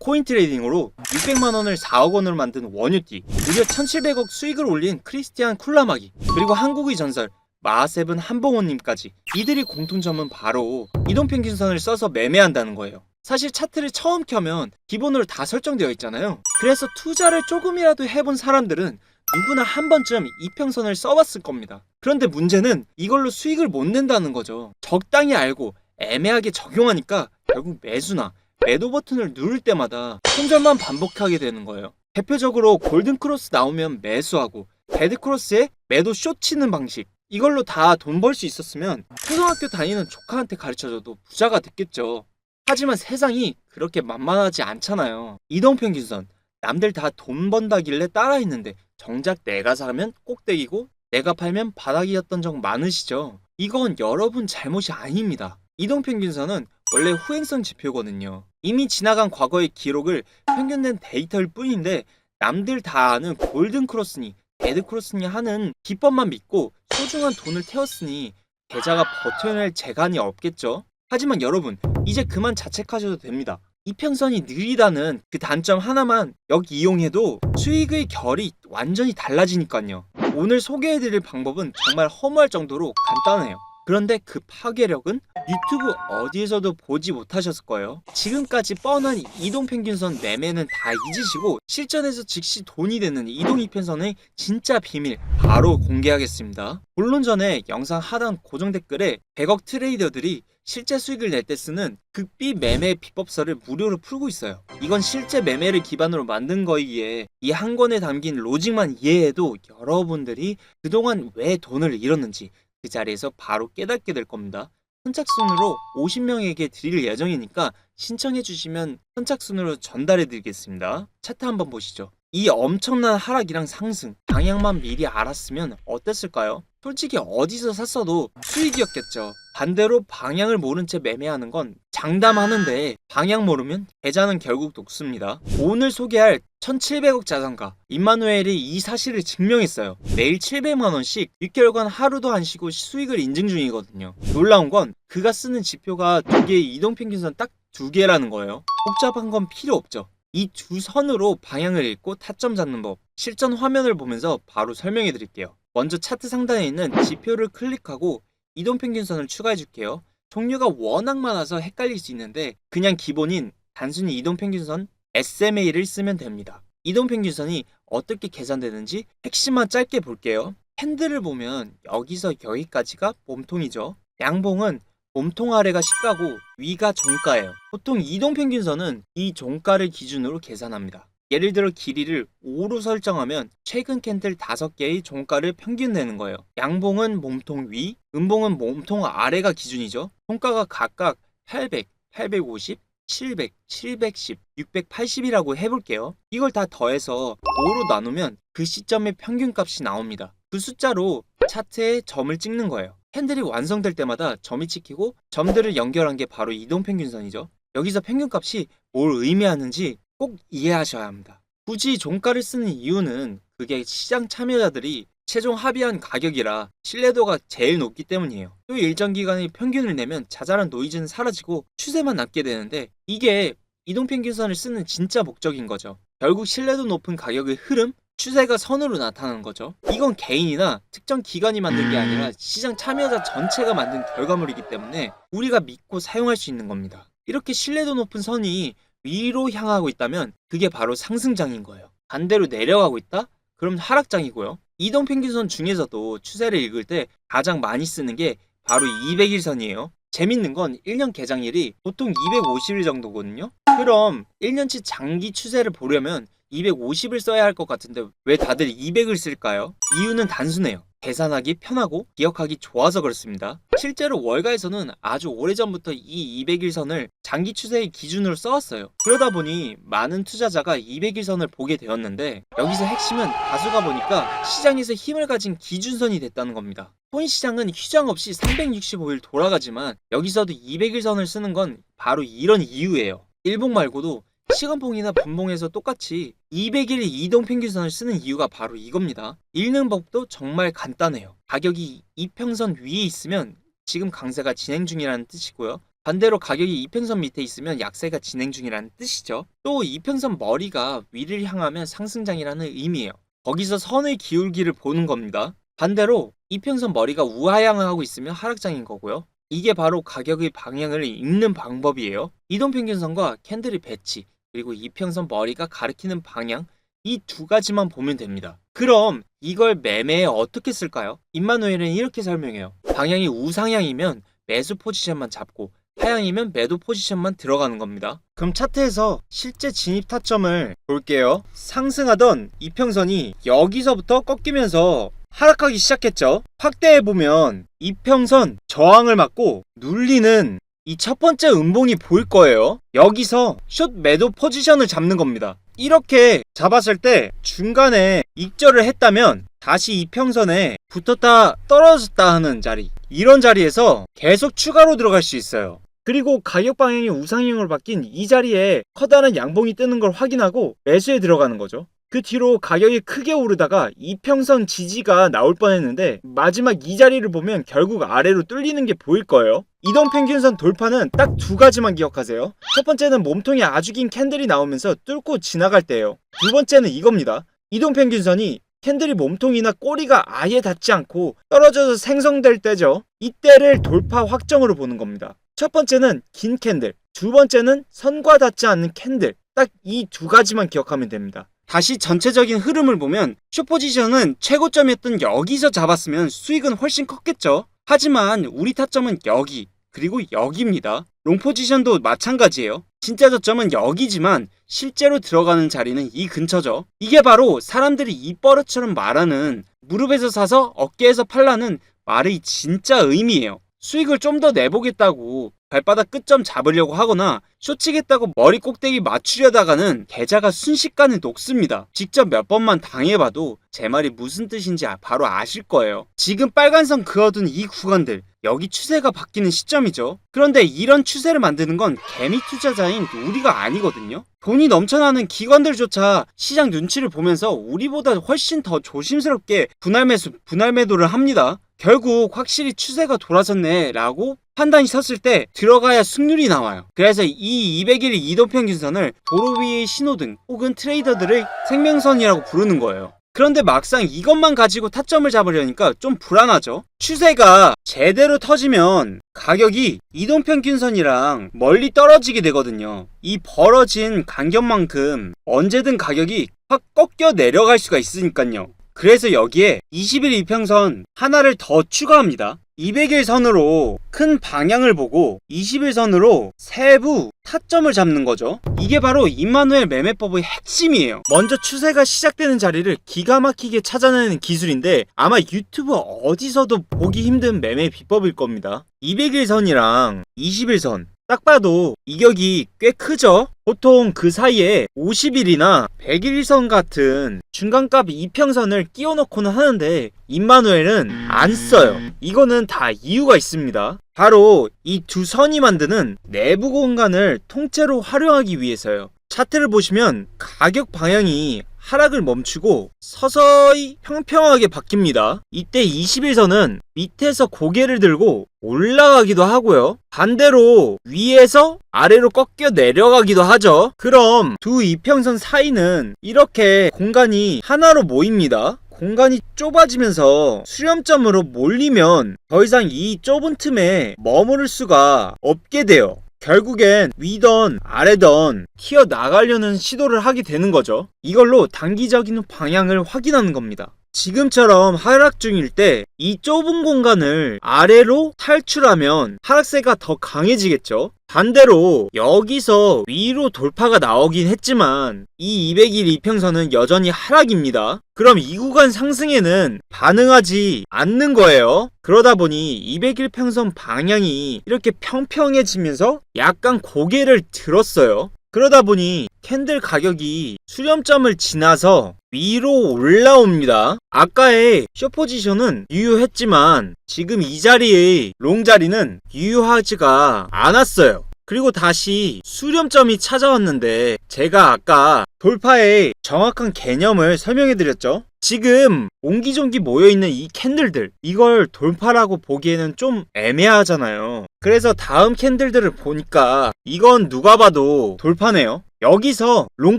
코인 트레이딩으로 600만원을 4억원으로 만든 원유띠, 무려 1700억 수익을 올린 크리스티안 쿨라마기, 그리고 한국의 전설 마하세븐 한봉호님까지, 이들이 공통점은 바로 이동평균선을 써서 매매한다는 거예요. 사실 차트를 처음 켜면 기본으로 다 설정되어 있잖아요. 그래서 투자를 조금이라도 해본 사람들은 누구나 한 번쯤 이평선을 써봤을 겁니다. 그런데 문제는 이걸로 수익을 못 낸다는 거죠. 적당히 알고 애매하게 적용하니까 결국 매수나 매도 버튼을 누를 때마다 손절만 반복하게 되는 거예요. 대표적으로 골든크로스 나오면 매수하고 배드크로스에 매도 숏 치는 방식, 이걸로 다 돈 벌 수 있었으면 초등학교 다니는 조카한테 가르쳐줘도 부자가 됐겠죠. 하지만 세상이 그렇게 만만하지 않잖아요. 이동평균선, 남들 다 돈 번다길래 따라했는데 정작 내가 사면 꼭대기고 내가 팔면 바닥이었던 적 많으시죠? 이건 여러분 잘못이 아닙니다. 이동평균선은 원래 후행성 지표거든요. 이미 지나간 과거의 기록을 평균된 데이터일 뿐인데 남들 다 아는 골든크로스니 배드크로스니 하는 기법만 믿고 소중한 돈을 태웠으니 계좌가 버텨낼 재간이 없겠죠? 하지만 여러분, 이제 그만 자책하셔도 됩니다. 이평선이 느리다는 그 단점 하나만 역이용해도 수익의 결이 완전히 달라지니까요. 오늘 소개해드릴 방법은 정말 허무할 정도로 간단해요. 그런데 그 파괴력은 유튜브 어디에서도 보지 못하셨을 거예요. 지금까지 뻔한 이동평균선 매매는 다 잊으시고 실전에서 즉시 돈이 되는 이동이평선의 진짜 비밀 바로 공개하겠습니다. 본론 전에 영상 하단 고정 댓글에 100억 트레이더들이 실제 수익을 낼 때 쓰는 극비 매매 비법서를 무료로 풀고 있어요. 이건 실제 매매를 기반으로 만든 거이기에 이 한 권에 담긴 로직만 이해해도 여러분들이 그동안 왜 돈을 잃었는지 그 자리에서 바로 깨닫게 될 겁니다. 선착순으로 50명에게 드릴 예정이니까 신청해 주시면 선착순으로 전달해 드리겠습니다. 차트 한번 보시죠. 이 엄청난 하락이랑 상승, 방향만 미리 알았으면 어땠을까요? 솔직히 어디서 샀어도 수익이었겠죠. 반대로 방향을 모른 채 매매하는 건 장담하는데 방향 모르면 계좌는 결국 녹습니다. 오늘 소개할 1700억 자산가 임마누엘이 이 사실을 증명했어요. 매일 700만원씩 6개월간 하루도 안 쉬고 수익을 인증 중이거든요. 놀라운 건 그가 쓰는 지표가 두 개의 이동평균선 딱 두 개라는 거예요. 복잡한 건 필요 없죠. 이 두 선으로 방향을 읽고 타점 잡는 법, 실전 화면을 보면서 바로 설명해 드릴게요. 먼저 차트 상단에 있는 지표를 클릭하고 이동평균선을 추가해 줄게요. 종류가 워낙 많아서 헷갈릴 수 있는데 그냥 기본인 단순히 이동평균선 SMA를 쓰면 됩니다. 이동평균선이 어떻게 계산되는지 핵심만 짧게 볼게요. 캔들을 보면 여기서 여기까지가 몸통이죠. 양봉은 몸통 아래가 시가고 위가 종가예요. 보통 이동평균선은 이 종가를 기준으로 계산합니다. 예를 들어 길이를 5로 설정하면 최근 캔들 5개의 종가를 평균 내는 거예요. 양봉은 몸통 위, 음봉은 몸통 아래가 기준이죠. 종가가 각각 800, 850, 700, 710, 680이라고 해볼게요. 이걸 다 더해서 5로 나누면 그 시점의 평균값이 나옵니다. 그 숫자로 차트에 점을 찍는 거예요. 캔들이 완성될 때마다 점이 찍히고 점들을 연결한 게 바로 이동평균선이죠. 여기서 평균값이 뭘 의미하는지 꼭 이해하셔야 합니다. 굳이 종가를 쓰는 이유는 그게 시장 참여자들이 최종 합의한 가격이라 신뢰도가 제일 높기 때문이에요. 또 일정 기간의 평균을 내면 자잘한 노이즈는 사라지고 추세만 남게 되는데 이게 이동평균선을 쓰는 진짜 목적인 거죠. 결국 신뢰도 높은 가격의 흐름, 추세가 선으로 나타나는 거죠. 이건 개인이나 특정 기관이 만든 게 아니라 시장 참여자 전체가 만든 결과물이기 때문에 우리가 믿고 사용할 수 있는 겁니다. 이렇게 신뢰도 높은 선이 위로 향하고 있다면 그게 바로 상승장인 거예요. 반대로 내려가고 있다? 그럼 하락장이고요. 이동평균선 중에서도 추세를 읽을 때 가장 많이 쓰는 게 바로 200일선이에요. 재밌는 건 1년 개장일이 보통 250일 정도거든요. 그럼 1년치 장기 추세를 보려면 250을 써야 할 것 같은데 왜 다들 200을 쓸까요? 이유는 단순해요. 계산하기 편하고 기억하기 좋아서 그렇습니다. 실제로 월가에서는 아주 오래전부터 이 200일선을 장기 추세의 기준으로 써왔어요. 그러다 보니 많은 투자자가 200일선을 보게 되었는데 여기서 핵심은 다수가 보니까 시장에서 힘을 가진 기준선이 됐다는 겁니다. 코인 시장은 휴장 없이 365일 돌아가지만 여기서도 200일선을 쓰는 건 바로 이런 이유예요. 일봉 말고도 시간봉이나 분봉에서 똑같이 200일 이동평균선을 쓰는 이유가 바로 이겁니다. 읽는 법도 정말 간단해요. 가격이 이평선 위에 있으면 지금 강세가 진행 중이라는 뜻이고요. 반대로 가격이 이평선 밑에 있으면 약세가 진행 중이라는 뜻이죠. 또 이평선 머리가 위를 향하면 상승장이라는 의미예요. 거기서 선의 기울기를 보는 겁니다. 반대로 이평선 머리가 우하향을 하고 있으면 하락장인 거고요. 이게 바로 가격의 방향을 읽는 방법이에요. 이동평균선과 캔들의 배치, 그리고 이평선 머리가 가리키는 방향, 이 두 가지만 보면 됩니다. 그럼 이걸 매매에 어떻게 쓸까요? 임마누엘은 이렇게 설명해요. 방향이 우상향이면 매수 포지션만 잡고 하향이면 매도 포지션만 들어가는 겁니다. 그럼 차트에서 실제 진입 타점을 볼게요. 상승하던 이평선이 여기서부터 꺾이면서 하락하기 시작했죠. 확대해보면 이평선 저항을 맞고 눌리는 이 첫 번째 음봉이 보일 거예요. 여기서 숏 매도 포지션을 잡는 겁니다. 이렇게 잡았을 때 중간에 익절을 했다면 다시 이평선에 붙었다 떨어졌다 하는 자리, 이런 자리에서 계속 추가로 들어갈 수 있어요. 그리고 가격 방향이 우상향으로 바뀐 이 자리에 커다란 양봉이 뜨는 걸 확인하고 매수에 들어가는 거죠. 그 뒤로 가격이 크게 오르다가 이평선 지지가 나올 뻔했는데 마지막 이 자리를 보면 결국 아래로 뚫리는 게 보일 거예요. 이동평균선 돌파는 딱 두 가지만 기억하세요. 첫 번째는 몸통이 아주 긴 캔들이 나오면서 뚫고 지나갈 때예요. 두 번째는 이겁니다. 이동평균선이 캔들이 몸통이나 꼬리가 아예 닿지 않고 떨어져서 생성될 때죠. 이때를 돌파 확정으로 보는 겁니다. 첫 번째는 긴 캔들, 두 번째는 선과 닿지 않는 캔들, 딱 이 두 가지만 기억하면 됩니다. 다시 전체적인 흐름을 보면 숏포지션은 최고점이었던 여기서 잡았으면 수익은 훨씬 컸겠죠. 하지만 우리 타점은 여기, 그리고 여기입니다. 롱포지션도 마찬가지예요. 진짜 저점은 여기지만 실제로 들어가는 자리는 이 근처죠. 이게 바로 사람들이 입버릇처럼 말하는 무릎에서 사서 어깨에서 팔라는 말의 진짜 의미예요. 수익을 좀 더 내보겠다고 발바닥 끝점 잡으려고 하거나 쇼치겠다고 머리 꼭대기 맞추려다가는 계좌가 순식간에 녹습니다. 직접 몇 번만 당해봐도 제 말이 무슨 뜻인지 바로 아실 거예요. 지금 빨간선 그어둔 이 구간들, 여기 추세가 바뀌는 시점이죠. 그런데 이런 추세를 만드는 건 개미 투자자인 우리가 아니거든요. 돈이 넘쳐나는 기관들조차 시장 눈치를 보면서 우리보다 훨씬 더 조심스럽게 분할 매수, 분할 매도를 합니다. 결국 확실히 추세가 돌아섰네 라고 판단이 섰을 때 들어가야 승률이 나와요. 그래서 이 200일 이동평균선을 도로 위의 신호등 혹은 트레이더들의 생명선이라고 부르는 거예요. 그런데 막상 이것만 가지고 타점을 잡으려니까 좀 불안하죠. 추세가 제대로 터지면 가격이 이동평균선이랑 멀리 떨어지게 되거든요. 이 벌어진 간격만큼 언제든 가격이 확 꺾여 내려갈 수가 있으니까요. 그래서 여기에 20일 이평선 하나를 더 추가합니다. 200일 선으로 큰 방향을 보고 20일 선으로 세부 타점을 잡는 거죠. 이게 바로 임마누엘 매매법의 핵심이에요. 먼저 추세가 시작되는 자리를 기가 막히게 찾아내는 기술인데 아마 유튜브 어디서도 보기 힘든 매매 비법일 겁니다. 200일 선이랑 20일 선 딱 봐도 이격이 꽤 크죠? 보통 그 사이에 50일이나 100일선 같은 중간값 이평선을 끼워 넣고는 하는데 임마누엘은 안 써요. 이거는 다 이유가 있습니다. 바로 이 두 선이 만드는 내부 공간을 통째로 활용하기 위해서요. 차트를 보시면 가격 방향이 하락을 멈추고 서서히 평평하게 바뀝니다. 이때 21선은 밑에서 고개를 들고 올라가기도 하고요. 반대로 위에서 아래로 꺾여 내려가기도 하죠. 그럼 두 이평선 사이는 이렇게 공간이 하나로 모입니다. 공간이 좁아지면서 수렴점으로 몰리면 더 이상 이 좁은 틈에 머무를 수가 없게 돼요. 결국엔 위던 아래던 튀어나가려는 시도를 하게 되는 거죠. 이걸로 단기적인 방향을 확인하는 겁니다. 지금처럼 하락 중일 때 이 좁은 공간을 아래로 탈출하면 하락세가 더 강해지겠죠. 반대로 여기서 위로 돌파가 나오긴 했지만 이 200일 이평선은 여전히 하락입니다. 그럼 이 구간 상승에는 반응하지 않는 거예요. 그러다 보니 200일 평선 방향이 이렇게 평평해지면서 약간 고개를 들었어요. 그러다 보니 캔들 가격이 수렴점을 지나서 위로 올라옵니다. 아까의 숏 포지션은 유효했지만 지금 이 자리의 롱 자리는 유효하지가 않았어요. 그리고 다시 수렴점이 찾아왔는데 제가 아까 돌파의 정확한 개념을 설명해 드렸죠. 지금 옹기종기 모여있는 이 캔들들, 이걸 돌파라고 보기에는 좀 애매하잖아요. 그래서 다음 캔들들을 보니까 이건 누가 봐도 돌파네요. 여기서 롱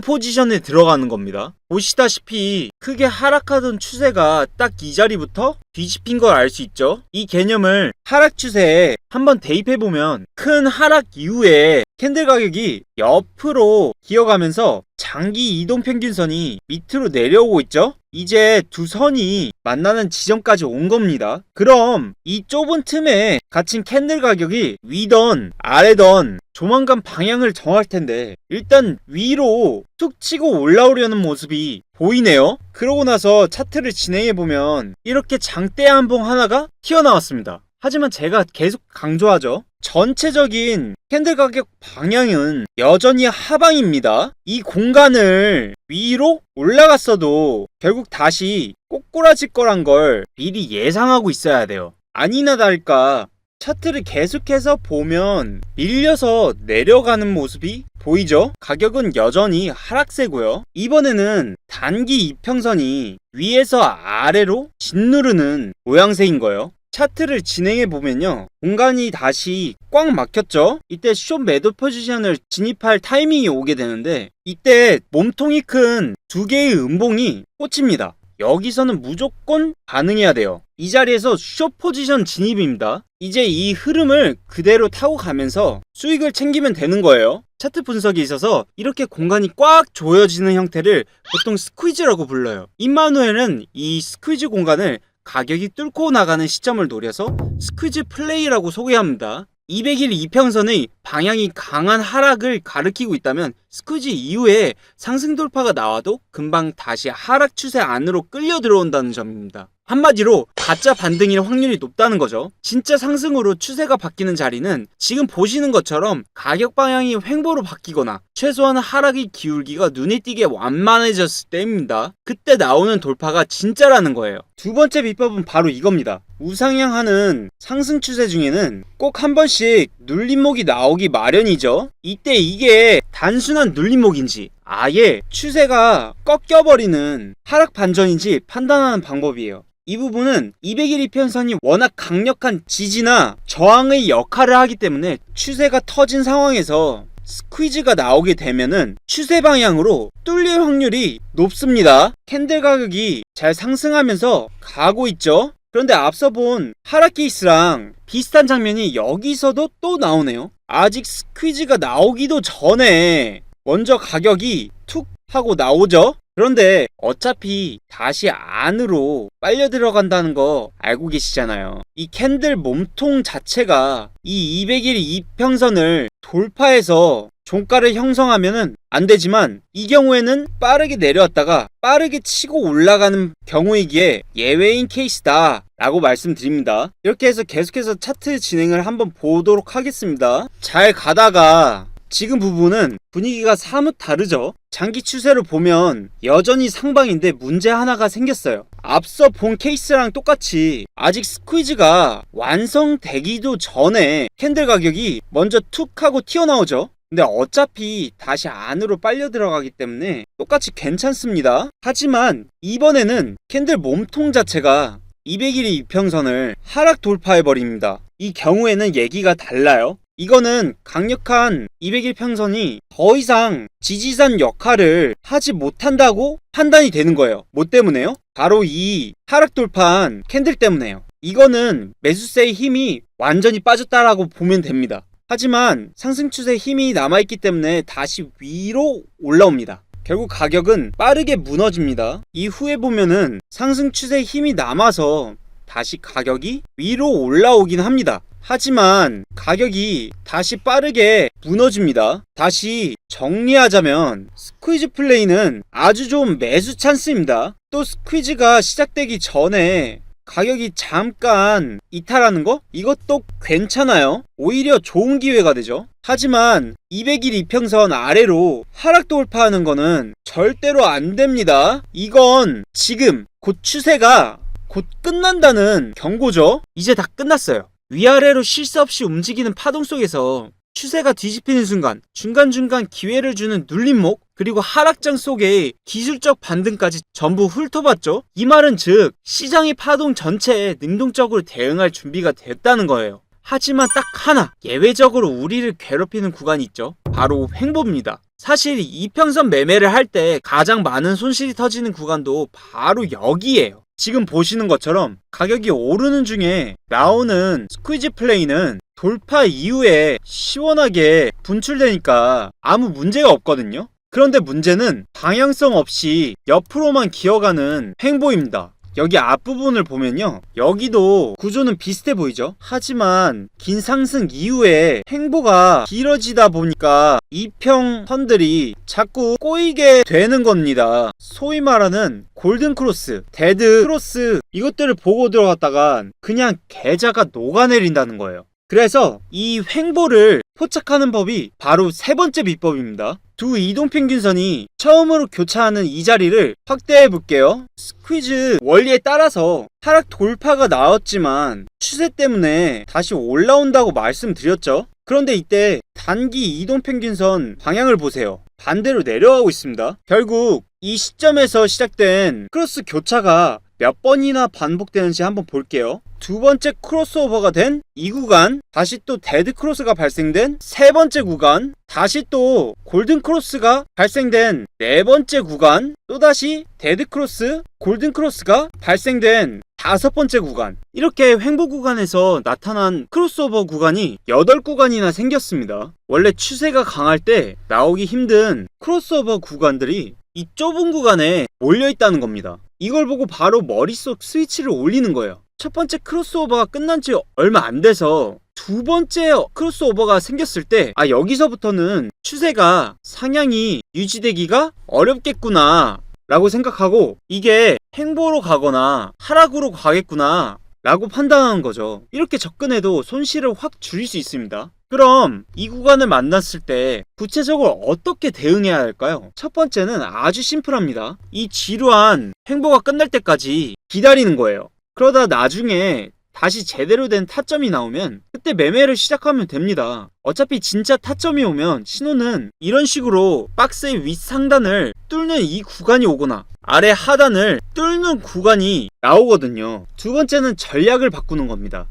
포지션에 들어가는 겁니다. 보시다시피 크게 하락하던 추세가 딱 이 자리부터 뒤집힌 걸 알 수 있죠. 이 개념을 하락 추세에 한번 대입해보면 큰 하락 이후에 캔들 가격이 옆으로 기어가면서 장기 이동 평균선이 밑으로 내려오고 있죠. 이제 두 선이 만나는 지점까지 온 겁니다. 그럼 이 좁은 틈에 갇힌 캔들 가격이 위던 아래던 조만간 방향을 정할 텐데 일단 위로 툭 치고 올라오려는 모습이 보이네요. 그러고 나서 차트를 진행해보면 이렇게 장대 한봉 하나가 튀어나왔습니다. 하지만 제가 계속 강조하죠. 전체적인 캔들 가격 방향은 여전히 하방입니다. 이 공간을 위로 올라갔어도 결국 다시 꼬꾸라질 거란 걸 미리 예상하고 있어야 돼요. 아니나 다를까 차트를 계속해서 보면 밀려서 내려가는 모습이 보이죠? 가격은 여전히 하락세고요. 이번에는 단기 이평선이 위에서 아래로 짓누르는 모양새인 거예요. 차트를 진행해보면요, 공간이 다시 꽉 막혔죠? 이때 숏 매도 포지션을 진입할 타이밍이 오게 되는데 이때 몸통이 큰 두 개의 음봉이 꽂힙니다. 여기서는 무조건 반응해야 돼요. 이 자리에서 숏 포지션 진입입니다. 이제 이 흐름을 그대로 타고 가면서 수익을 챙기면 되는 거예요. 차트 분석에 있어서 이렇게 공간이 꽉 조여지는 형태를 보통 스퀴즈라고 불러요. 임마누엘은 이 스퀴즈 공간을 가격이 뚫고 나가는 시점을 노려서 스퀴즈 플레이라고 소개합니다. 200일 이평선의 방향이 강한 하락을 가리키고 있다면 스퀴즈 이후에 상승 돌파가 나와도 금방 다시 하락 추세 안으로 끌려 들어온다는 점입니다. 한마디로 가짜 반등일 확률이 높다는 거죠. 진짜 상승으로 추세가 바뀌는 자리는 지금 보시는 것처럼 가격 방향이 횡보로 바뀌거나 최소한 하락이 기울기가 눈에 띄게 완만해졌을 때입니다. 그때 나오는 돌파가 진짜라는 거예요. 두 번째 비법은 바로 이겁니다. 우상향하는 상승 추세 중에는 꼭 한 번씩 눌림목이 나오기 마련이죠. 이때 이게 단순한 눌림목인지 아예 추세가 꺾여버리는 하락 반전인지 판단하는 방법이에요. 이 부분은 200일 이평선이 워낙 강력한 지지나 저항의 역할을 하기 때문에 추세가 터진 상황에서 스퀴즈가 나오게 되면은 추세 방향으로 뚫릴 확률이 높습니다. 캔들 가격이 잘 상승하면서 가고 있죠. 그런데 앞서 본 하락 케이스랑 비슷한 장면이 여기서도 또 나오네요. 아직 스퀴즈가 나오기도 전에 먼저 가격이 툭 하고 나오죠. 그런데 어차피 다시 안으로 빨려 들어간다는 거 알고 계시잖아요. 이 캔들 몸통 자체가 이 200일 이평선을 돌파해서 종가를 형성하면은 안 되지만 이 경우에는 빠르게 내려왔다가 빠르게 치고 올라가는 경우이기에 예외인 케이스다 라고 말씀드립니다. 이렇게 해서 계속해서 차트 진행을 한번 보도록 하겠습니다. 잘 가다가 지금 부분은 분위기가 사뭇 다르죠. 장기 추세를 보면 여전히 상방인데 문제 하나가 생겼어요. 앞서 본 케이스랑 똑같이 아직 스퀴즈가 완성되기도 전에 캔들 가격이 먼저 툭 하고 튀어나오죠. 근데 어차피 다시 안으로 빨려 들어가기 때문에 똑같이 괜찮습니다. 하지만 이번에는 캔들 몸통 자체가 200일 이평선을 하락 돌파해버립니다. 이 경우에는 얘기가 달라요. 이거는 강력한 200일 평선이 더 이상 지지선 역할을 하지 못한다고 판단이 되는 거예요. 뭐 때문에요? 바로 이 하락 돌파한 캔들 때문에요. 이거는 매수세의 힘이 완전히 빠졌다라고 보면 됩니다. 하지만 상승 추세의 힘이 남아있기 때문에 다시 위로 올라옵니다. 결국 가격은 빠르게 무너집니다. 이후에 보면은 상승 추세의 힘이 남아서 다시 가격이 위로 올라오긴 합니다. 하지만 가격이 다시 빠르게 무너집니다. 다시 정리하자면 스퀴즈 플레이는 아주 좋은 매수 찬스입니다. 또 스퀴즈가 시작되기 전에 가격이 잠깐 이탈하는 거? 이것도 괜찮아요. 오히려 좋은 기회가 되죠. 하지만 200일 이평선 아래로 하락 돌파하는 거는 절대로 안 됩니다. 이건 지금 곧 추세가 곧 끝난다는 경고죠. 이제 다 끝났어요. 위아래로 쉴 새 없이 움직이는 파동 속에서 추세가 뒤집히는 순간 중간중간 기회를 주는 눌림목, 그리고 하락장 속의 기술적 반등까지 전부 훑어봤죠. 이 말은 즉 시장의 파동 전체에 능동적으로 대응할 준비가 됐다는 거예요. 하지만 딱 하나 예외적으로 우리를 괴롭히는 구간이 있죠. 바로 횡보입니다. 사실 이평선 매매를 할 때 가장 많은 손실이 터지는 구간도 바로 여기예요. 지금 보시는 것처럼 가격이 오르는 중에 나오는 스퀴즈 플레이는 돌파 이후에 시원하게 분출되니까 아무 문제가 없거든요. 그런데 문제는 방향성 없이 옆으로만 기어가는 횡보입니다. 여기 앞부분을 보면요, 여기도 구조는 비슷해 보이죠? 하지만 긴 상승 이후에 횡보가 길어지다 보니까 이평선들이 자꾸 꼬이게 되는 겁니다. 소위 말하는 골든 크로스, 데드 크로스, 이것들을 보고 들어갔다가 그냥 계좌가 녹아내린다는 거예요. 그래서 이 횡보를 포착하는 법이 바로 세 번째 비법입니다. 두 이동평균선이 처음으로 교차하는 이 자리를 확대해 볼게요. 스퀴즈 원리에 따라서 하락 돌파가 나왔지만 추세 때문에 다시 올라온다고 말씀드렸죠. 그런데 이때 단기 이동평균선 방향을 보세요. 반대로 내려가고 있습니다. 결국 이 시점에서 시작된 크로스 교차가 몇 번이나 반복되는지 한번 볼게요. 두 번째 크로스오버가 된 이 구간, 다시 또 데드 크로스가 발생된 세 번째 구간, 다시 또 골든 크로스가 발생된 네 번째 구간, 또다시 데드 크로스, 골든 크로스가 발생된 다섯 번째 구간, 이렇게 횡보 구간에서 나타난 크로스오버 구간이 8구간이나 생겼습니다. 원래 추세가 강할 때 나오기 힘든 크로스오버 구간들이 이 좁은 구간에 몰려있다는 겁니다. 이걸 보고 바로 머릿속 스위치를 올리는 거예요. 첫 번째 크로스오버가 끝난 지 얼마 안 돼서 두 번째 크로스오버가 생겼을 때 여기서부터는 추세가 상향이 유지되기가 어렵겠구나 라고 생각하고 이게 횡보로 가거나 하락으로 가겠구나 라고 판단하는 거죠. 이렇게 접근해도 손실을 확 줄일 수 있습니다. 그럼 이 구간을 만났을 때 구체적으로 어떻게 대응해야 할까요? 첫 번째는 아주 심플합니다. 이 지루한 횡보가 끝날 때까지 기다리는 거예요. 그러다 나중에 다시 제대로 된 타점이 나오면 그때 매매를 시작하면 됩니다. 어차피 진짜 타점이 오면 신호는 이런 식으로 박스의 윗상단을 뚫는 이 구간이 오거나 아래 하단을 뚫는 구간이 나오거든요. 두 번째는 전략을 바꾸는 겁니다.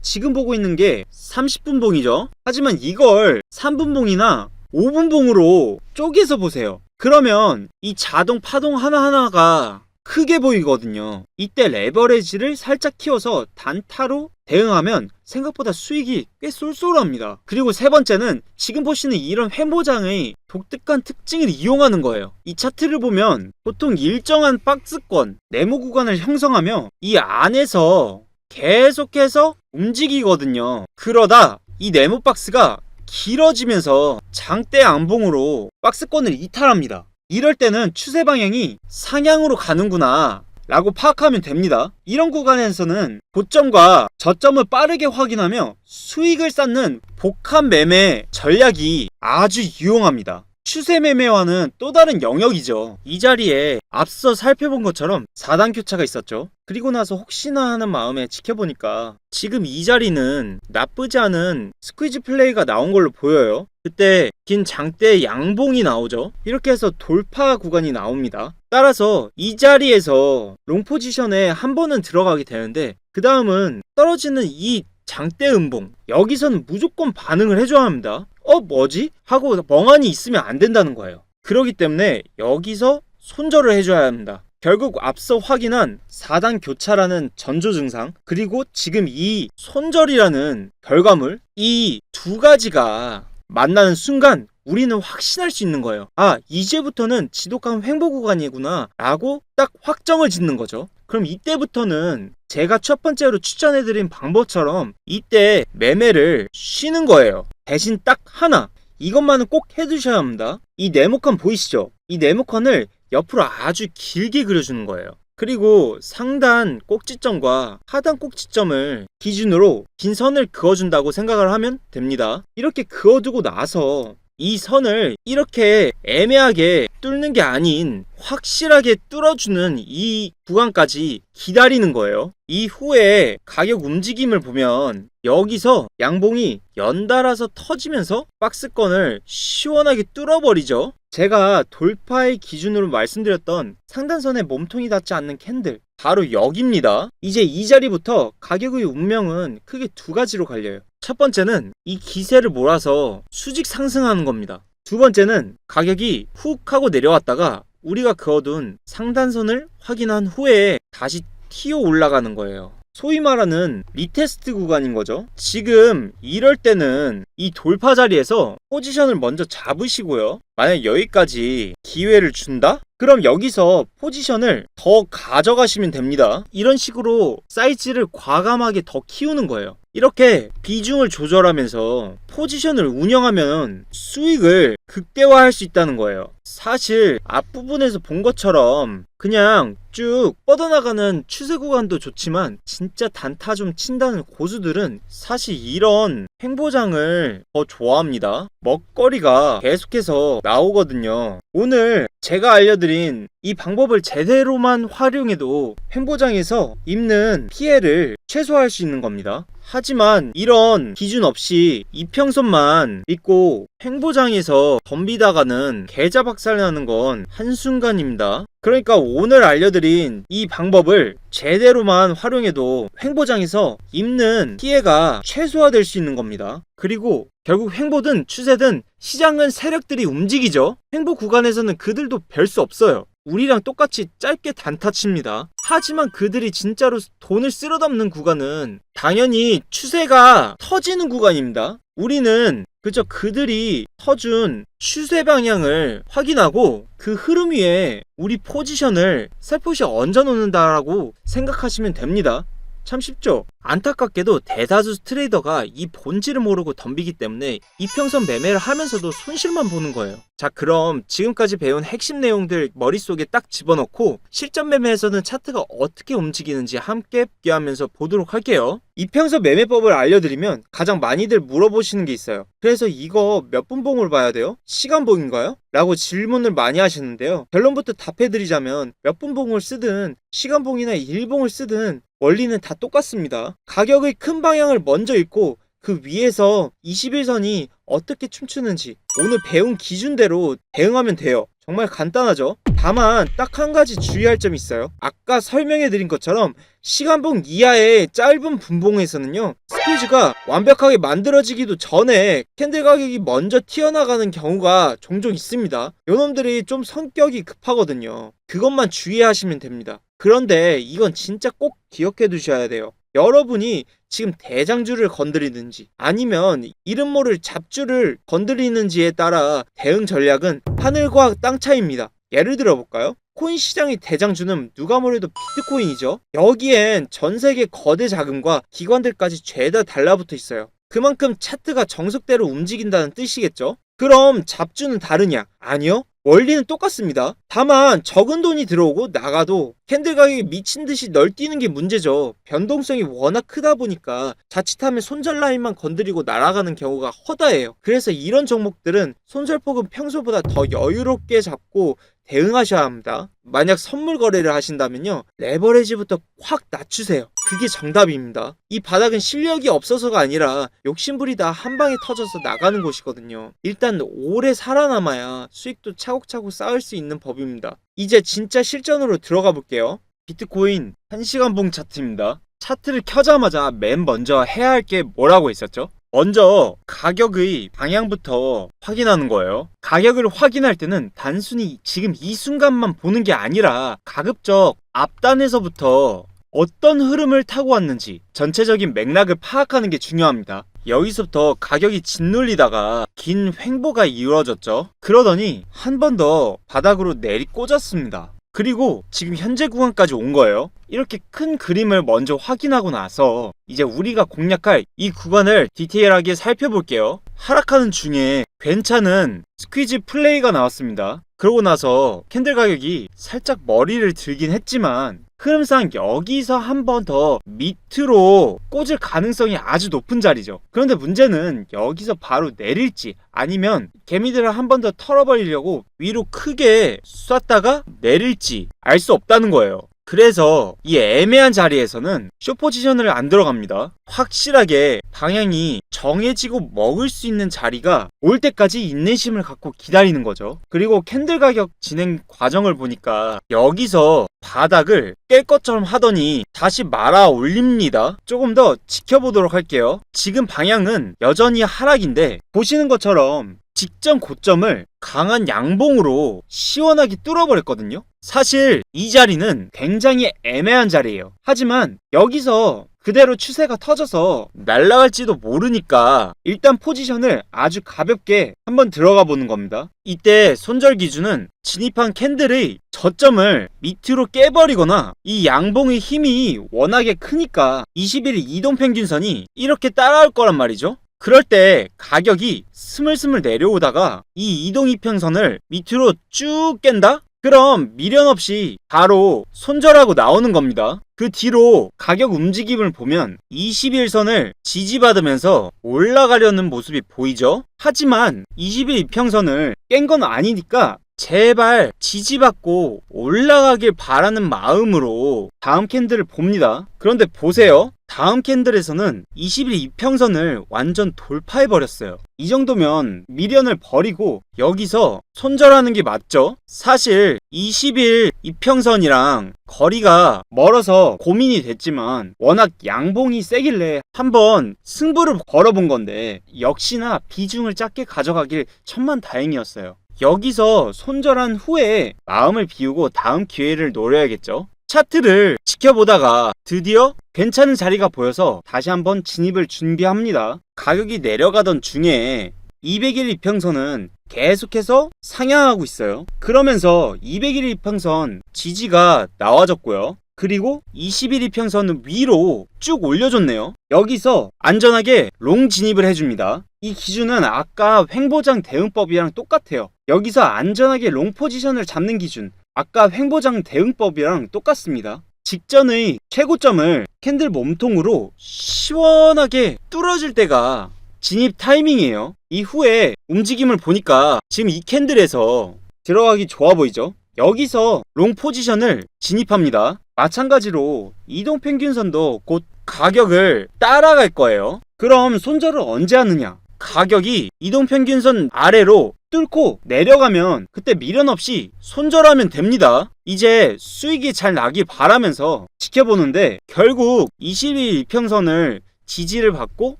지금 보고 있는 게 30분 봉이죠. 하지만 이걸 3분 봉이나 5분 봉으로 쪼개서 보세요. 그러면 이 자동 파동 하나하나가 크게 보이거든요. 이때 레버리지를 살짝 키워서 단타로 대응하면 생각보다 수익이 꽤 쏠쏠합니다. 그리고 세 번째는 지금 보시는 이런 횡보장의 독특한 특징을 이용하는 거예요. 이 차트를 보면 보통 일정한 박스권, 네모 구간을 형성하며 이 안에서 계속해서 움직이거든요. 그러다 이 네모 박스가 길어지면서 장대 양봉으로 박스권을 이탈합니다. 이럴 때는 추세 방향이 상향으로 가는구나 라고 파악하면 됩니다. 이런 구간에서는 고점과 저점을 빠르게 확인하며 수익을 쌓는 복합 매매 전략이 아주 유용합니다. 추세 매매와는 또 다른 영역이죠. 이 자리에 앞서 살펴본 것처럼 4단 교차가 있었죠. 그리고 나서 혹시나 하는 마음에 지켜보니까 지금 이 자리는 나쁘지 않은 스퀴즈 플레이가 나온 걸로 보여요. 그때 긴 장대 양봉이 나오죠. 이렇게 해서 돌파 구간이 나옵니다. 따라서 이 자리에서 롱 포지션에 한 번은 들어가게 되는데 그 다음은 떨어지는 이 장대 음봉, 여기서는 무조건 반응을 해줘야 합니다. 뭐지? 하고 멍하니 있으면 안 된다는 거예요. 그렇기 때문에 여기서 손절을 해줘야 합니다. 결국 앞서 확인한 4단 교차라는 전조 증상, 그리고 지금 이 손절이라는 결과물, 이 두 가지가 만나는 순간 우리는 확신할 수 있는 거예요. 이제부터는 지독한 횡보 구간이구나 라고 딱 확정을 짓는 거죠. 그럼 이때부터는 제가 첫 번째로 추천해드린 방법처럼 이때 매매를 쉬는 거예요. 대신 딱 하나, 이것만은 꼭 해두셔야 합니다. 이 네모칸 보이시죠? 이 네모칸을 옆으로 아주 길게 그려주는 거예요. 그리고 상단 꼭지점과 하단 꼭지점을 기준으로 긴 선을 그어준다고 생각을 하면 됩니다. 이렇게 그어두고 나서 이 선을 이렇게 애매하게 뚫는 게 아닌 확실하게 뚫어주는 이 구간까지 기다리는 거예요. 이후에 가격 움직임을 보면 여기서 양봉이 연달아서 터지면서 박스권을 시원하게 뚫어버리죠. 제가 돌파의 기준으로 말씀드렸던 상단선에 몸통이 닿지 않는 캔들, 바로 여기입니다. 이제 이 자리부터 가격의 운명은 크게 두 가지로 갈려요. 첫 번째는 이 기세를 몰아서 수직 상승하는 겁니다. 두 번째는 가격이 훅 하고 내려왔다가 우리가 그어둔 상단선을 확인한 후에 다시 튀어 올라가는 거예요. 소위 말하는 리테스트 구간인 거죠. 지금 이럴 때는 이 돌파 자리에서 포지션을 먼저 잡으시고요. 만약 여기까지 기회를 준다? 그럼 여기서 포지션을 더 가져가시면 됩니다. 이런 식으로 사이즈를 과감하게 더 키우는 거예요. 이렇게 비중을 조절하면서 포지션을 운영하면 수익을 극대화할 수 있다는 거예요. 사실 앞부분에서 본 것처럼 그냥 쭉 뻗어나가는 추세 구간도 좋지만 진짜 단타 좀 친다는 고수들은 사실 이런 횡보장을 더 좋아합니다. 먹거리가 계속해서 나오거든요. 오늘 제가 알려드린 이 방법을 제대로만 활용해도 횡보장에서 입는 피해를 최소화할 수 있는 겁니다. 하지만 이런 기준 없이 이평선만 믿고 횡보장에서 덤비다가는 계좌 박살나는 건 한순간입니다. 그러니까 오늘 알려드린 이 방법을 제대로만 활용해도 횡보장에서 입는 피해가 최소화될 수 있는 겁니다. 그리고 결국 횡보든 추세든 시장은 세력들이 움직이죠. 횡보 구간에서는 그들도 별 수 없어요. 우리랑 똑같이 짧게 단타 칩니다. 하지만 그들이 진짜로 돈을 쓸어 담는 구간은 당연히 추세가 터지는 구간입니다. 우리는 그저 그들이 터준 추세 방향을 확인하고 그 흐름 위에 우리 포지션을 살포시 얹어 놓는다라고 생각하시면 됩니다. 참 쉽죠? 안타깝게도 대다수 트레이더가 이 본질을 모르고 덤비기 때문에 이평선 매매를 하면서도 손실만 보는 거예요. 자, 그럼 지금까지 배운 핵심 내용들 머릿속에 딱 집어넣고 실전 매매에서는 차트가 어떻게 움직이는지 함께 비교하면서 보도록 할게요. 이평선 매매법을 알려드리면 가장 많이들 물어보시는 게 있어요. 그래서 이거 몇 분봉을 봐야 돼요? 시간봉인가요? 라고 질문을 많이 하시는데요. 결론부터 답해드리자면 몇 분봉을 쓰든 시간봉이나 일봉을 쓰든 원리는 다 똑같습니다. 가격의 큰 방향을 먼저 읽고 그 위에서 21선이 어떻게 춤추는지 오늘 배운 기준대로 대응하면 돼요. 정말 간단하죠? 다만 딱 한 가지 주의할 점이 있어요. 아까 설명해드린 것처럼 시간봉 이하의 짧은 분봉에서는요, 스퀴즈가 완벽하게 만들어지기도 전에 캔들 가격이 먼저 튀어나가는 경우가 종종 있습니다. 요놈들이 좀 성격이 급하거든요. 그것만 주의하시면 됩니다. 그런데 이건 진짜 꼭 기억해 두셔야 돼요. 여러분이 지금 대장주를 건드리는지 아니면 이름 모를 잡주를 건드리는지에 따라 대응 전략은 하늘과 땅 차이입니다. 예를 들어 볼까요? 코인 시장의 대장주는 누가 뭐래도 비트코인이죠. 여기엔 전 세계 거대 자금과 기관들까지 죄다 달라붙어 있어요. 그만큼 차트가 정석대로 움직인다는 뜻이겠죠? 그럼 잡주는 다르냐? 아니요. 원리는 똑같습니다. 다만 적은 돈이 들어오고 나가도 캔들 가격이 미친듯이 널뛰는 게 문제죠. 변동성이 워낙 크다 보니까 자칫하면 손절 라인만 건드리고 날아가는 경우가 허다해요. 그래서 이런 종목들은 손절폭은 평소보다 더 여유롭게 잡고 대응하셔야 합니다. 만약 선물 거래를 하신다면요, 레버리지부터 확 낮추세요. 그게 정답입니다. 이 바닥은 실력이 없어서가 아니라 욕심부리다 한 방에 터져서 나가는 곳이거든요. 일단 오래 살아남아야 수익도 차곡차곡 쌓을 수 있는 법입니다. 이제 진짜 실전으로 들어가 볼게요. 비트코인 1시간봉 차트입니다. 차트를 켜자마자 맨 먼저 해야 할 게 뭐라고 했었죠? 먼저 가격의 방향부터 확인하는 거예요. 가격을 확인할 때는 단순히 지금 이 순간만 보는 게 아니라 가급적 앞단에서부터 어떤 흐름을 타고 왔는지 전체적인 맥락을 파악하는 게 중요합니다. 여기서부터 가격이 짓눌리다가 긴 횡보가 이루어졌죠. 그러더니 한 번 더 바닥으로 내리꽂았습니다. 그리고 지금 현재 구간까지 온 거예요. 이렇게 큰 그림을 먼저 확인하고 나서 이제 우리가 공략할 이 구간을 디테일하게 살펴볼게요. 하락하는 중에 괜찮은 스퀴즈 플레이가 나왔습니다. 그러고 나서 캔들 가격이 살짝 머리를 들긴 했지만 흐름상 여기서 한 번 더 밑으로 꽂을 가능성이 아주 높은 자리죠. 그런데 문제는 여기서 바로 내릴지 아니면 개미들을 한 번 더 털어버리려고 위로 크게 쐈다가 내릴지 알 수 없다는 거예요. 그래서 이 애매한 자리에서는 숏 포지션을 안 들어갑니다. 확실하게 방향이 정해지고 먹을 수 있는 자리가 올 때까지 인내심을 갖고 기다리는 거죠. 그리고 캔들 가격 진행 과정을 보니까 여기서 바닥을 깰 것처럼 하더니 다시 말아 올립니다. 조금 더 지켜보도록 할게요. 지금 방향은 여전히 하락인데 보시는 것처럼 직전 고점을 강한 양봉으로 시원하게 뚫어버렸거든요. 사실 이 자리는 굉장히 애매한 자리예요. 하지만 여기서 그대로 추세가 터져서 날아갈지도 모르니까 일단 포지션을 아주 가볍게 한번 들어가 보는 겁니다. 이때 손절 기준은 진입한 캔들의 저점을 밑으로 깨버리거나 이 양봉의 힘이 워낙에 크니까 20일 이동평균선이 이렇게 따라올 거란 말이죠. 그럴 때 가격이 스물스물 내려오다가 이 이동이평선을 밑으로 쭉 깬다? 그럼 미련 없이 바로 손절하고 나오는 겁니다. 그 뒤로 가격 움직임을 보면 21선을 지지받으면서 올라가려는 모습이 보이죠? 하지만 20일 이평선을 깬 건 아니니까 제발 지지받고 올라가길 바라는 마음으로 다음 캔들을 봅니다. 그런데 보세요. 다음 캔들에서는 20일 이평선을 완전 돌파해버렸어요. 이 정도면 미련을 버리고 여기서 손절하는 게 맞죠? 사실 20일 이평선이랑 거리가 멀어서 고민이 됐지만 워낙 양봉이 세길래 한번 승부를 걸어본 건데 역시나 비중을 작게 가져가길 천만다행이었어요. 여기서 손절한 후에 마음을 비우고 다음 기회를 노려야겠죠. 차트를 지켜보다가 드디어 괜찮은 자리가 보여서 다시 한번 진입을 준비합니다. 가격이 내려가던 중에 200일 이평선은 계속해서 상향하고 있어요. 그러면서 200일 이평선 지지가 나와졌고요. 그리고 20일 이평선 위로 쭉 올려줬네요. 여기서 안전하게 롱 진입을 해줍니다. 이 기준은 아까 횡보장 대응법이랑 똑같아요. 여기서 안전하게 롱 포지션을 잡는 기준, 아까 횡보장 대응법이랑 똑같습니다. 직전의 최고점을 캔들 몸통으로 시원하게 뚫어줄 때가 진입 타이밍이에요. 이후에 움직임을 보니까 지금 이 캔들에서 들어가기 좋아 보이죠? 여기서 롱 포지션을 진입합니다. 마찬가지로 이동평균선도 곧 가격을 따라갈 거예요. 그럼 손절을 언제 하느냐? 가격이 이동평균선 아래로 뚫고 내려가면 그때 미련 없이 손절하면 됩니다. 이제 수익이 잘 나길 바라면서 지켜보는데 결국 20일 이평선을 지지를 받고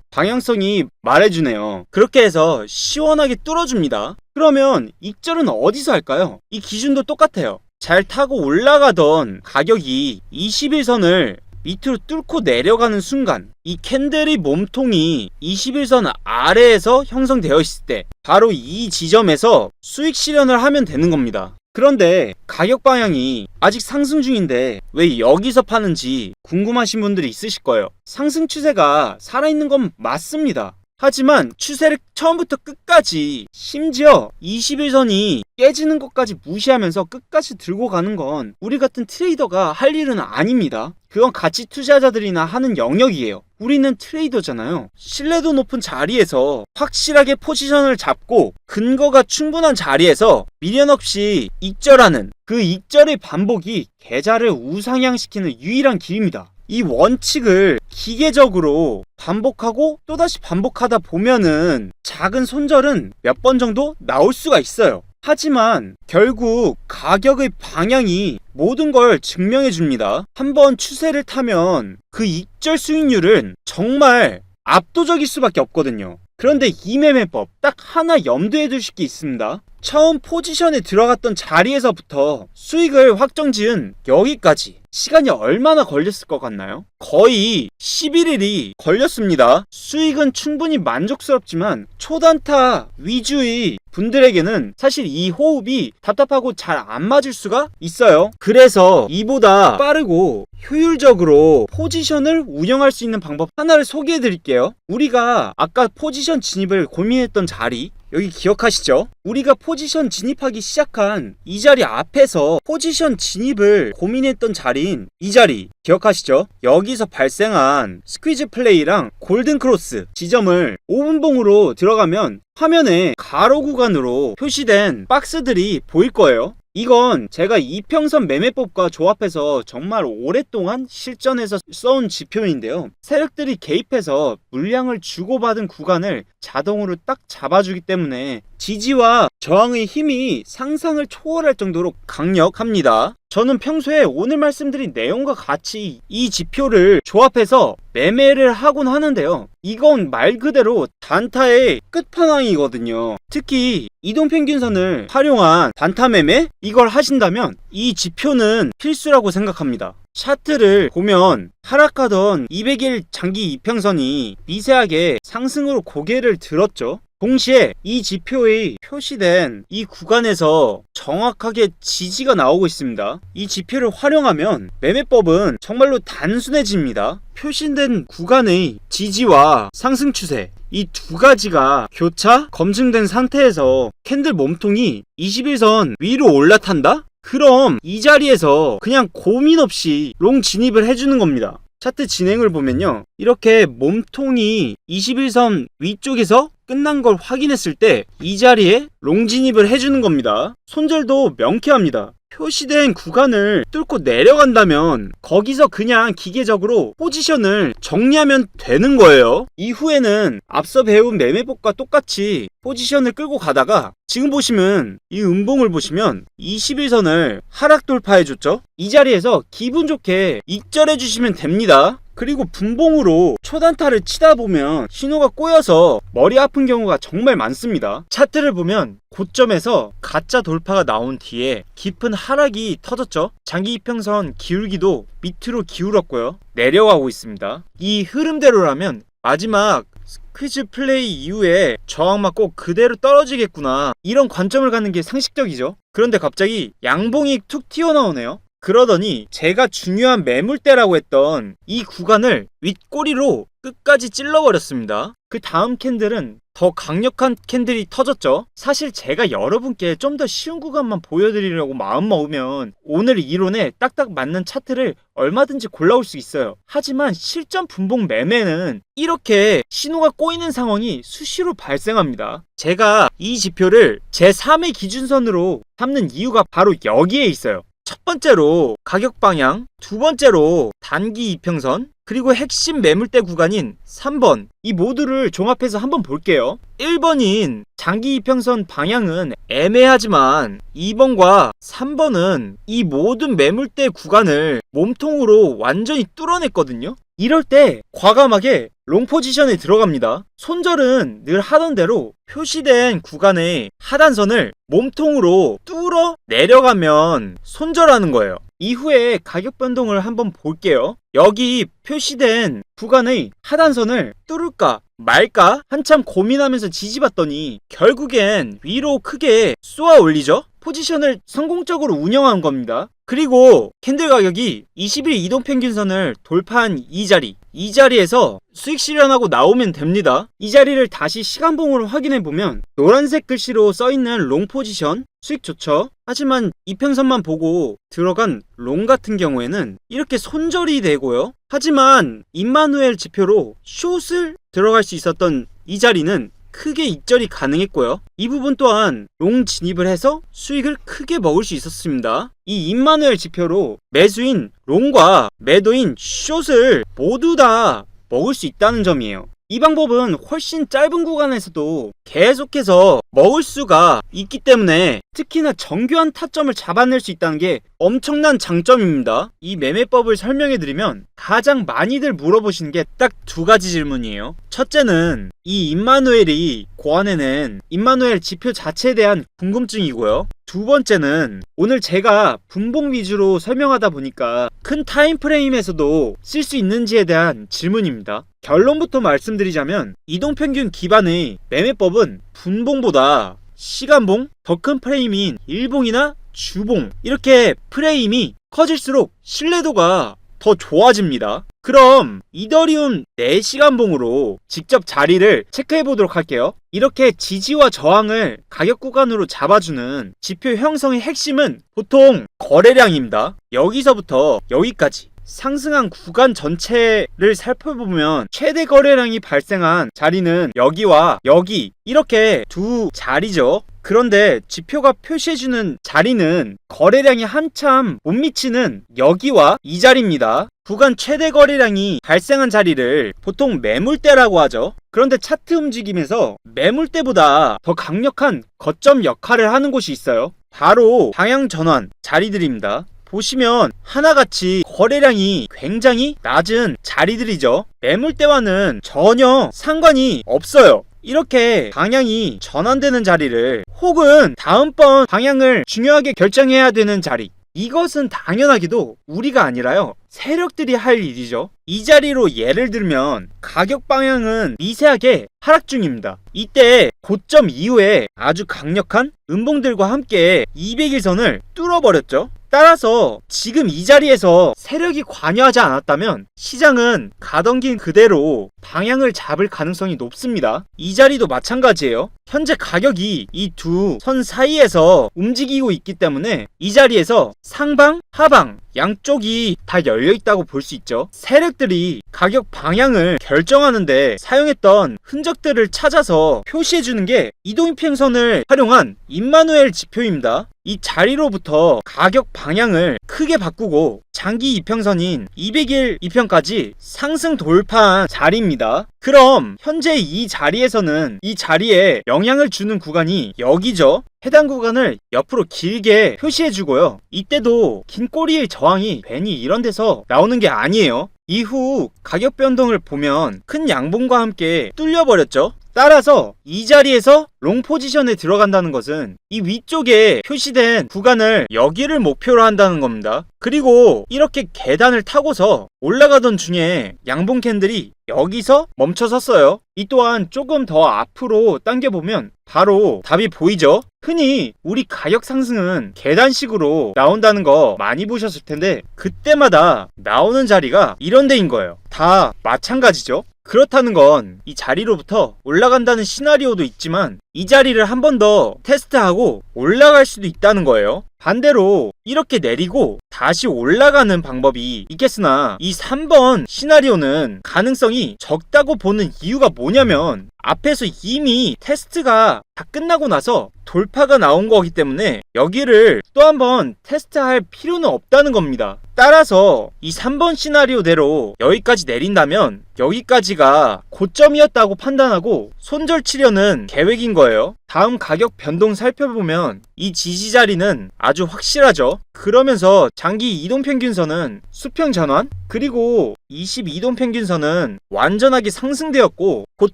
방향성이 말해주네요. 그렇게 해서 시원하게 뚫어줍니다. 그러면 익절은 어디서 할까요? 이 기준도 똑같아요. 잘 타고 올라가던 가격이 21선을 밑으로 뚫고 내려가는 순간 이 캔들의 몸통이 21선 아래에서 형성되어 있을 때 바로 이 지점에서 수익 실현을 하면 되는 겁니다. 그런데 가격 방향이 아직 상승 중인데 왜 여기서 파는지 궁금하신 분들이 있으실 거예요. 상승 추세가 살아있는 건 맞습니다. 하지만 추세를 처음부터 끝까지 심지어 21선이 깨지는 것까지 무시하면서 끝까지 들고 가는 건 우리 같은 트레이더가 할 일은 아닙니다. 그건 가치 투자자들이나 하는 영역이에요. 우리는 트레이더잖아요. 신뢰도 높은 자리에서 확실하게 포지션을 잡고 근거가 충분한 자리에서 미련 없이 익절하는 그 익절의 반복이 계좌를 우상향시키는 유일한 길입니다. 이 원칙을 기계적으로 반복하고 또다시 반복하다 보면은 작은 손절은 몇 번 정도 나올 수가 있어요. 하지만 결국 가격의 방향이 모든 걸 증명해 줍니다. 한번 추세를 타면 그 익절 수익률은 정말 압도적일 수밖에 없거든요. 그런데 이 매매법 딱 하나 염두에 두실 게 있습니다. 처음 포지션에 들어갔던 자리에서부터 수익을 확정지은 여기까지 시간이 얼마나 걸렸을 것 같나요? 거의 11일이 걸렸습니다. 수익은 충분히 만족스럽지만 초단타 위주의 분들에게는 사실 이 호흡이 답답하고 잘 안 맞을 수가 있어요. 그래서 이보다 빠르고 효율적으로 포지션을 운영할 수 있는 방법 하나를 소개해 드릴게요. 우리가 아까 포지션 진입을 고민했던 자리 여기 기억하시죠? 우리가 포지션 진입하기 시작한 이 자리 앞에서 포지션 진입을 고민했던 자리인 이 자리 기억하시죠? 여기서 발생한 스퀴즈 플레이랑 골든 크로스 지점을 5분봉으로 들어가면 화면에 가로 구간으로 표시된 박스들이 보일 거예요. 이건 제가 이평선 매매법과 조합해서 정말 오랫동안 실전에서 써온 지표인데요. 세력들이 개입해서 물량을 주고받은 구간을 자동으로 딱 잡아주기 때문에 지지와 저항의 힘이 상상을 초월할 정도로 강력합니다. 저는 평소에 오늘 말씀드린 내용과 같이 이 지표를 조합해서 매매를 하곤 하는데요. 이건 말 그대로 단타의 끝판왕이거든요. 특히 이동평균선을 활용한 단타 매매? 이걸 하신다면 이 지표는 필수라고 생각합니다. 차트를 보면 하락하던 200일 장기 이평선이 미세하게 상승으로 고개를 들었죠. 동시에 이 지표에 표시된 이 구간에서 정확하게 지지가 나오고 있습니다. 이 지표를 활용하면 매매법은 정말로 단순해집니다. 표시된 구간의 지지와 상승 추세 이 두 가지가 교차 검증된 상태에서 캔들 몸통이 21선 위로 올라탄다? 그럼 이 자리에서 그냥 고민 없이 롱 진입을 해주는 겁니다. 차트 진행을 보면요, 이렇게 몸통이 21선 위쪽에서 끝난 걸 확인했을 때 이 자리에 롱 진입을 해주는 겁니다. 손절도 명쾌합니다. 표시된 구간을 뚫고 내려간다면 거기서 그냥 기계적으로 포지션을 정리하면 되는 거예요. 이후에는 앞서 배운 매매법과 똑같이 포지션을 끌고 가다가 지금 보시면 이 음봉을 보시면 21선을 하락 돌파해줬죠. 이 자리에서 기분 좋게 익절해 주시면 됩니다. 그리고 분봉으로 초단타를 치다 보면 신호가 꼬여서 머리 아픈 경우가 정말 많습니다. 차트를 보면 고점에서 가짜 돌파가 나온 뒤에 깊은 하락이 터졌죠. 장기 이평선 기울기도 밑으로 기울었고요. 내려가고 있습니다. 이 흐름대로라면 마지막 스퀴즈 플레이 이후에 저항맞고 그대로 떨어지겠구나, 이런 관점을 갖는 게 상식적이죠. 그런데 갑자기 양봉이 툭 튀어나오네요. 그러더니 제가 중요한 매물대라고 했던 이 구간을 윗꼬리로 끝까지 찔러버렸습니다. 그 다음 캔들은 더 강력한 캔들이 터졌죠. 사실 제가 여러분께 좀 더 쉬운 구간만 보여드리려고 마음먹으면 오늘 이론에 딱딱 맞는 차트를 얼마든지 골라올 수 있어요. 하지만 실전 분봉 매매는 이렇게 신호가 꼬이는 상황이 수시로 발생합니다. 제가 이 지표를 제3의 기준선으로 삼는 이유가 바로 여기에 있어요. 첫 번째로 가격 방향, 두 번째로 단기 이평선, 그리고 핵심 매물대 구간인 3번, 이 모두를 종합해서 한번 볼게요. 1번인 장기 이평선 방향은 애매하지만 2번과 3번은 이 모든 매물대 구간을 몸통으로 완전히 뚫어냈거든요. 이럴 때 과감하게 롱 포지션에 들어갑니다. 손절은 늘 하던 대로 표시된 구간의 하단선을 몸통으로 뚫어 내려가면 손절하는 거예요. 이후에 가격 변동을 한번 볼게요. 여기 표시된 구간의 하단선을 뚫을까 말까 한참 고민하면서 지지봤더니 결국엔 위로 크게 쏘아 올리죠. 포지션을 성공적으로 운영한 겁니다. 그리고 캔들 가격이 20일 이동평균선을 돌파한 이 자리에서 수익 실현하고 나오면 됩니다. 이 자리를 다시 시간봉으로 확인해보면 노란색 글씨로 써있는 롱 포지션, 수익 좋죠. 하지만 이평선만 보고 들어간 롱 같은 경우에는 이렇게 손절이 되고요. 하지만 임마누엘 지표로 숏을 들어갈 수 있었던 이 자리는 크게 익절이 가능했고요. 이 부분 또한 롱 진입을 해서 수익을 크게 먹을 수 있었습니다. 이 임마누엘 지표로 매수인 롱과 매도인 숏을 모두 다 먹을 수 있다는 점이에요. 이 방법은 훨씬 짧은 구간에서도 계속해서 먹을 수가 있기 때문에 특히나 정교한 타점을 잡아낼 수 있다는 게 엄청난 장점입니다. 이 매매법을 설명해드리면 가장 많이들 물어보시는 게 딱 두 가지 질문이에요. 첫째는 이 임마누엘이 고안해낸 임마누엘 지표 자체에 대한 궁금증이고요. 두 번째는 오늘 제가 분봉 위주로 설명하다 보니까 큰 타임프레임에서도 쓸 수 있는지에 대한 질문입니다. 결론부터 말씀드리자면 이동평균 기반의 매매법은 분봉보다 시간봉, 더 큰 프레임인 일봉이나 주봉, 이렇게 프레임이 커질수록 신뢰도가 더 좋아집니다. 그럼 이더리움 4시간봉으로 직접 자리를 체크해 보도록 할게요. 이렇게 지지와 저항을 가격 구간으로 잡아주는 지표 형성의 핵심은 보통 거래량입니다. 여기서부터 여기까지 상승한 구간 전체를 살펴보면 최대 거래량이 발생한 자리는 여기와 여기 이렇게 두 자리죠. 그런데 지표가 표시해주는 자리는 거래량이 한참 못 미치는 여기와 이 자리입니다. 구간 최대 거래량이 발생한 자리를 보통 매물대라고 하죠. 그런데 차트 움직임에서 매물대보다 더 강력한 거점 역할을 하는 곳이 있어요. 바로 방향 전환 자리들입니다. 보시면 하나같이 거래량이 굉장히 낮은 자리들이죠. 매물대와는 전혀 상관이 없어요. 이렇게 방향이 전환되는 자리를 혹은 다음번 방향을 중요하게 결정해야 되는 자리, 이것은 당연하게도 우리가 아니라요 세력들이 할 일이죠. 이 자리로 예를 들면 가격 방향은 미세하게 하락 중입니다. 이때 고점 이후에 아주 강력한 음봉들과 함께 200일선을 뚫어버렸죠. 따라서 지금 이 자리에서 세력이 관여하지 않았다면 시장은 가던 길 그대로 방향을 잡을 가능성이 높습니다. 이 자리도 마찬가지예요. 현재 가격이 이 두 선 사이에서 움직이고 있기 때문에 이 자리에서 상방, 하방 양쪽이 다 열려있다고 볼 수 있죠. 세력들이 가격 방향을 결정하는데 사용했던 흔적들을 찾아서 표시해주는 게 이동평선을 활용한 임마누엘 지표입니다. 이 자리로부터 가격 방향을 크게 바꾸고 장기 이평선인 200일 이평까지 상승 돌파한 자리입니다. 그럼 현재 이 자리에서는 이 자리에 영향을 주는 구간이 여기죠. 해당 구간을 옆으로 길게 표시해주고요. 이때도 긴 꼬리의 저항이 괜히 이런 데서 나오는 게 아니에요. 이후 가격 변동을 보면 큰 양봉과 함께 뚫려버렸죠. 따라서 이 자리에서 롱 포지션에 들어간다는 것은 이 위쪽에 표시된 구간을 여기를 목표로 한다는 겁니다. 그리고 이렇게 계단을 타고서 올라가던 중에 양봉 캔들이 여기서 멈춰섰어요. 이 또한 조금 더 앞으로 당겨보면 바로 답이 보이죠. 흔히 우리 가격 상승은 계단식으로 나온다는 거 많이 보셨을 텐데 그때마다 나오는 자리가 이런 데인 거예요. 다 마찬가지죠. 그렇다는 건 이 자리로부터 올라간다는 시나리오도 있지만 이 자리를 한 번 더 테스트하고 올라갈 수도 있다는 거예요. 반대로 이렇게 내리고 다시 올라가는 방법이 있겠으나 이 3번 시나리오는 가능성이 적다고 보는 이유가 뭐냐면 앞에서 이미 테스트가 다 끝나고 나서 돌파가 나온 거기 때문에 여기를 또 한 번 테스트할 필요는 없다는 겁니다. 따라서 이 3번 시나리오대로 여기까지 내린다면 여기까지가 고점이었다고 판단하고 손절 치려는 계획인 거예요. 다음 가격 변동 살펴보면 이 지지 자리는 아주 확실하죠. 그러면서 장기 이동평균선은 수평 전환, 그리고 22동평균선은 완전하게 상승되었고 곧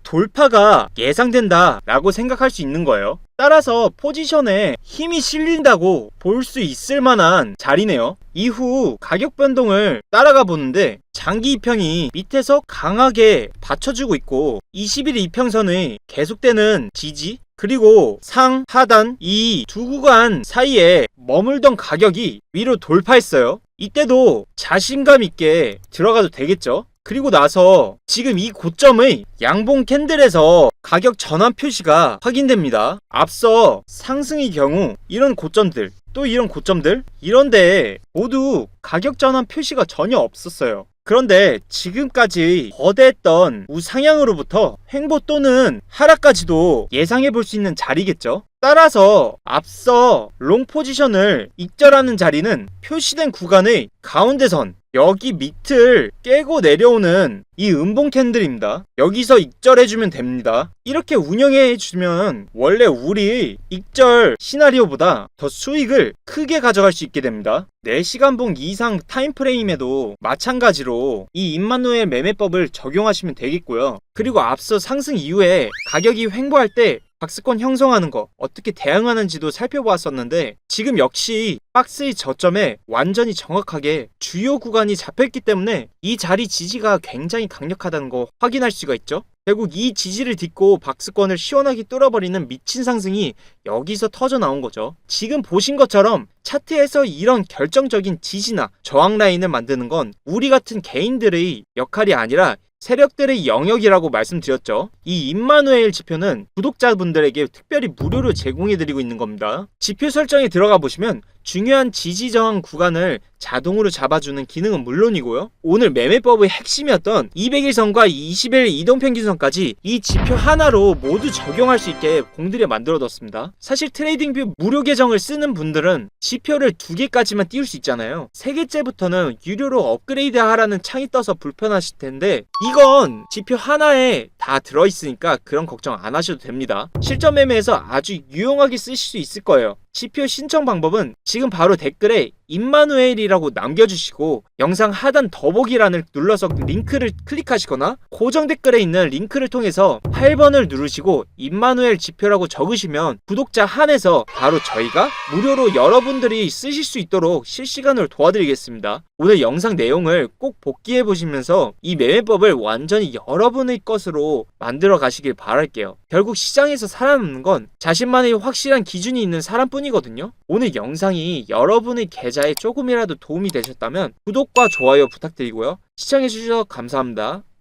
돌파가 예상된다 라고 생각할 수 있는 거예요. 따라서 포지션에 힘이 실린다고 볼 수 있을 만한 자리네요. 이후 가격 변동을 따라가 보는데 장기 이평이 밑에서 강하게 받쳐주고 있고 21일 이평선의 계속되는 지지, 그리고 상, 하단 이 두 구간 사이에 머물던 가격이 위로 돌파했어요. 이때도 자신감 있게 들어가도 되겠죠. 그리고 나서 지금 이 고점의 양봉 캔들에서 가격 전환 표시가 확인됩니다. 앞서 상승의 경우 이런 고점들, 또 이런 고점들, 이런데 모두 가격 전환 표시가 전혀 없었어요. 그런데 지금까지 거대했던 우상향으로부터 횡보 또는 하락까지도 예상해 볼 수 있는 자리겠죠. 따라서 앞서 롱 포지션을 익절하는 자리는 표시된 구간의 가운데선 여기 밑을 깨고 내려오는 이 음봉 캔들입니다. 여기서 익절해주면 됩니다. 이렇게 운영해주면 원래 우리 익절 시나리오보다 더 수익을 크게 가져갈 수 있게 됩니다. 4시간봉 이상 타임프레임에도 마찬가지로 이 임마누엘 매매법을 적용하시면 되겠고요. 그리고 앞서 상승 이후에 가격이 횡보할 때 박스권 형성하는 거 어떻게 대응하는지도 살펴보았었는데 지금 역시 박스의 저점에 완전히 정확하게 주요 구간이 잡혔기 때문에 이 자리 지지가 굉장히 강력하다는 거 확인할 수가 있죠. 결국 이 지지를 딛고 박스권을 시원하게 뚫어버리는 미친 상승이 여기서 터져 나온 거죠. 지금 보신 것처럼 차트에서 이런 결정적인 지지나 저항 라인을 만드는 건 우리 같은 개인들의 역할이 아니라 세력들의 영역이라고 말씀드렸죠. 이 임마누엘 지표는 구독자분들에게 특별히 무료로 제공해드리고 있는 겁니다. 지표 설정에 들어가 보시면 중요한 지지 저항 구간을 자동으로 잡아주는 기능은 물론이고요. 오늘 매매법의 핵심이었던 200일선과 20일 이동평균선까지 이 지표 하나로 모두 적용할 수 있게 공들여 만들어뒀습니다. 사실 트레이딩뷰 무료 계정을 쓰는 분들은 지표를 2개까지만 띄울 수 있잖아요. 3개째부터는 유료로 업그레이드 하라는 창이 떠서 불편하실 텐데 이건 지표 하나에 다 들어있으니까 그런 걱정 안 하셔도 됩니다. 실전 매매에서 아주 유용하게 쓰실 수 있을 거예요. 지표 신청 방법은 지금 바로 댓글에 임마누엘이라고 남겨주시고 영상 하단 더보기란을 눌러서 링크를 클릭하시거나 고정 댓글에 있는 링크를 통해서 8번을 누르시고 임마누엘 지표라고 적으시면 구독자 한해서 바로 저희가 무료로 여러분들이 쓰실 수 있도록 실시간으로 도와드리겠습니다. 오늘 영상 내용을 꼭 복기해 보시면서 이 매매법을 완전히 여러분의 것으로 만들어 가시길 바랄게요. 결국 시장에서 살아남는 건 자신만의 확실한 기준이 있는 사람뿐이거든요. 오늘 영상이 여러분의 계좌에 조금이라도 도움이 되셨다면 구독과 좋아요 부탁드리고요. 시청해주셔서 감사합니다.